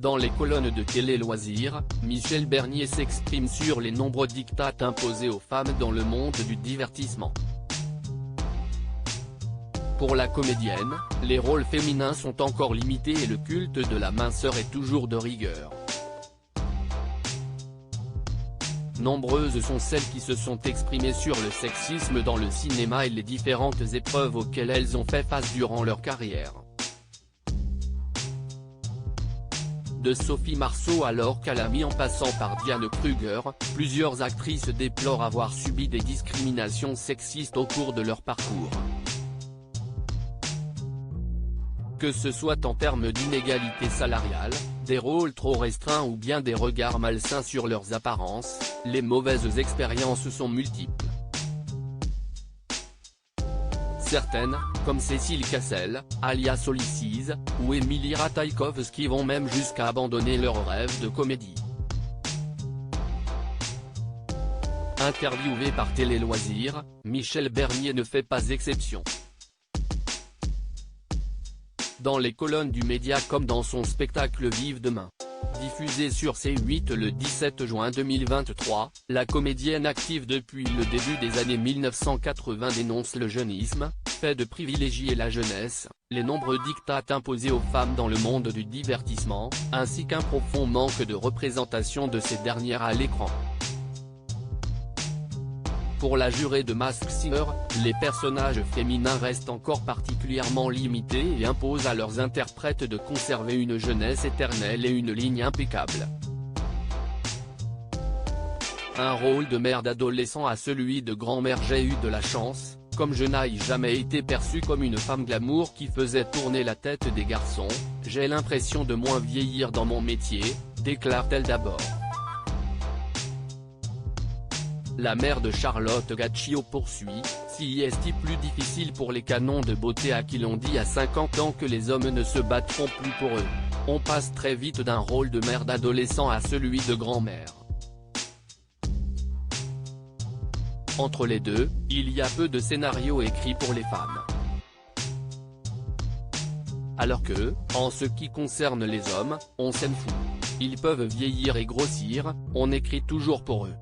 Dans les colonnes de Télé Loisirs, Michel Bernier s'exprime sur les nombreux diktats imposés aux femmes dans le monde du divertissement. Pour la comédienne, les rôles féminins sont encore limités et le culte de la minceur est toujours de rigueur. Nombreuses sont celles qui se sont exprimées sur le sexisme dans le cinéma et les différentes épreuves auxquelles elles ont fait face durant leur carrière. De Sophie Marceau à Laure Calamy en passant par Diane Kruger, plusieurs actrices déplorent avoir subi des discriminations sexistes au cours de leur parcours. Que ce soit en termes d'inégalité salariale, des rôles trop restreints ou bien des regards malsains sur leurs apparences, les mauvaises expériences sont multiples. Certaines, comme Cécile Cassel, alias Olysses, ou Emily Ratajkowski vont même jusqu'à abandonner leur rêve de comédie. Interviewé par Télé Loisirs, Michel Bernier ne fait pas exception. Dans les colonnes du média comme dans son spectacle Vive demain, diffusé sur C8 le 17 juin 2023, la comédienne active depuis le début des années 1980 dénonce le jeunisme, fait de privilégier la jeunesse, les nombreux diktats imposés aux femmes dans le monde du divertissement, ainsi qu'un profond manque de représentation de ces dernières à l'écran. Pour la jurée de Masked Singer, les personnages féminins restent encore particulièrement limités et imposent à leurs interprètes de conserver une jeunesse éternelle et une ligne impeccable. Un rôle de mère d'adolescent à celui de grand-mère. J'ai eu de la chance, comme je n'ai jamais été perçue comme une femme glamour qui faisait tourner la tête des garçons, j'ai l'impression de moins vieillir dans mon métier, déclare-t-elle d'abord. La mère de Charlotte Gaccio poursuit, si est-il plus difficile pour les canons de beauté à qui l'on dit à 50 ans que les hommes ne se battront plus pour eux. On passe très vite d'un rôle de mère d'adolescent à celui de grand-mère. Entre les deux, il y a peu de scénarios écrits pour les femmes. Alors que, en ce qui concerne les hommes, on s'en fout. Ils peuvent vieillir et grossir, on écrit toujours pour eux.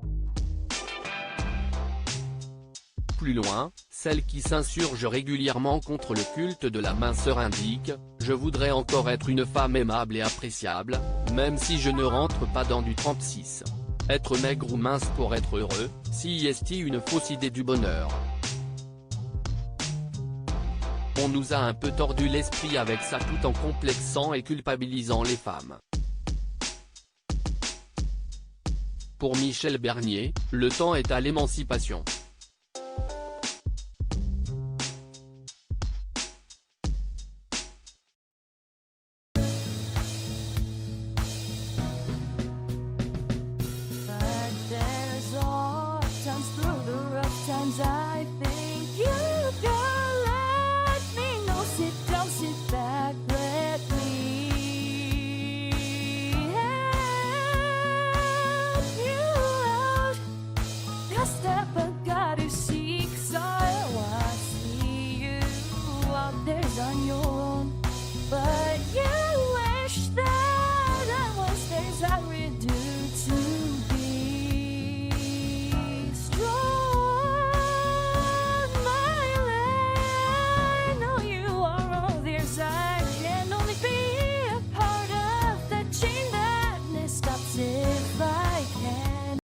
Plus loin, celle qui s'insurge régulièrement contre le culte de la minceur indique « Je voudrais encore être une femme aimable et appréciable, même si je ne rentre pas dans du 36. Être maigre ou mince pour être heureux, si est-il une fausse idée du bonheur. » On nous a un peu tordu l'esprit avec ça tout en complexant et culpabilisant les femmes. Pour Michel Bernier, le temps est à l'émancipation. Times through the rough times I think